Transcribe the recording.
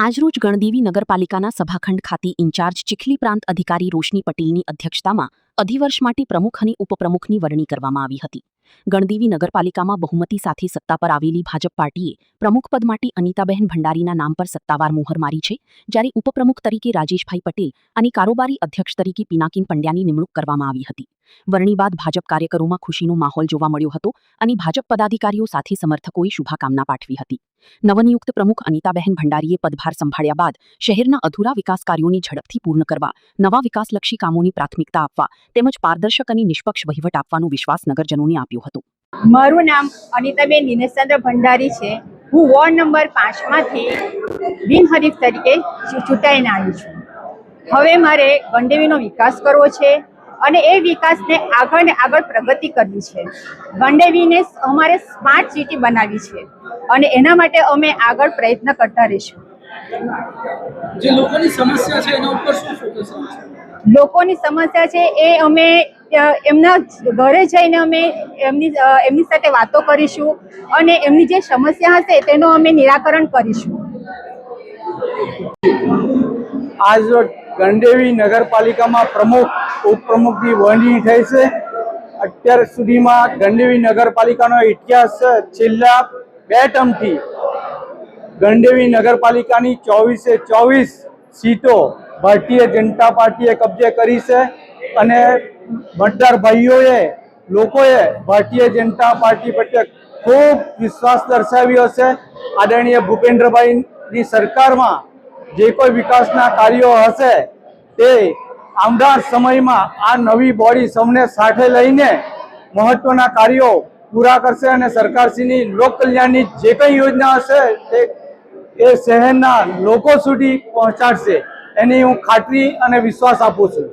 આજરોજ ગણદેવી નગરપાલિકાના સભાખંડ ખાતે ઇન્ચાર્જ ચીખલી પ્રાંત અધિકારી રોશની પટેલની અધ્યક્ષતામાં અધિવર્ષ માટે પ્રમુખ અને ઉપપ્રમુખની વરણી કરવામાં આવી હતી. ગણદેવી નગરપાલિકામાં બહુમતી સાથે સત્તા પર આવેલી ભાજપ પાર્ટીએ પ્રમુખપદ માટે અનિતાબહેન ભંડારીના નામ પર સત્તાવાર મોહર મારી છે, જ્યારે ઉપપ્રમુખ તરીકે રાજેશભાઈ પટેલ અને કારોબારી અધ્યક્ષ તરીકે પિનાકીન પંડ્યાની નિમણૂક કરવામાં આવી હતી. વરણી બાદ ભાજપ કાર્યકરોમાં ખુશીનો માહોલ જોવા મળ્યો હતો અને ભાજપ પદાધિકારીઓ સાથે સમર્થકોએ શુભકામના પાઠવી હતી. નવનિયુક્ત પ્રમુખ અનિતાબહેન ભંડારીએ પદભાર સંભાળ્યા બાદ શહેરના અધૂરા વિકાસ કાર્યોની ઝડપથી પૂર્ણ કરવા, નવા વિકાસલક્ષી કામોની પ્રાથમિકતા આપવા તેમજ પારદર્શક અને નિષ્પક્ષ વહીવટ આપવાનો વિશ્વાસ નગરજનોને આપ્યો હતો. મારું નામ અનિતાબેન દિનેશચંદ્ર ભંડારી છે. હું વોર્ડ નંબર 5 માંથી બિનહરીફ તરીકે ચૂંટાઈને આવી છું. હવે મારે ગણદેવીનો વિકાસ કરવો છે અને એ વિકાસને આગળ ને આગળ પ્રગતિ કરવી છે. ગણદેવીને અમારે સ્માર્ટ સિટી બનાવવી છે અને એના માટે અમે આગળ પ્રયત્ન કરતા રહીશું. જે લોકોની સમસ્યા છે એના ઉપર શું ફોકસ છે? લોકોની સમસ્યા છે એ અમે એમના ઘરે જઈને અમે એમની સાથે વાતો કરીશું અને એમની જે સમસ્યા હશે તેનું અમે નિરાકરણ કરીશું. આજ ગણદેવી નગરપાલિકામાં પ્રમુખ ઉપપ્રમુખની વરણી થઈ છે. અત્યાર સુધીમાં ગણદેવી નગરપાલિકાનો ઇતિહાસ છેલ્લા 2 ટર્મથી ગણદેવી નગરપાલિકાની 24 સીટો ભારતીય જનતા પાર્ટીએ કબજે કરી છે અને મતદાર ભાઈઓએ લોકોએ ભારતીય જનતા પાર્ટી પ્રત્યે ખૂબ વિશ્વાસ દર્શાવ્યો છે. આદરણીય ભૂપેન્દ્રભાઈની સરકારમાં જે કોઈ વિકાસના કાર્યો હશે તે આવનાર સમયમાં આ નવી બોડી સૌને સાથે લઈને મહત્વના કાર્યો પૂરા કરશે અને સરકારશ્રીની લોક કલ્યાણની જે કંઈ યોજના હશે તે એ શહેરના લોકો સુધી પહોંચાડશે એની હું ખાતરી અને વિશ્વાસ આપું છું.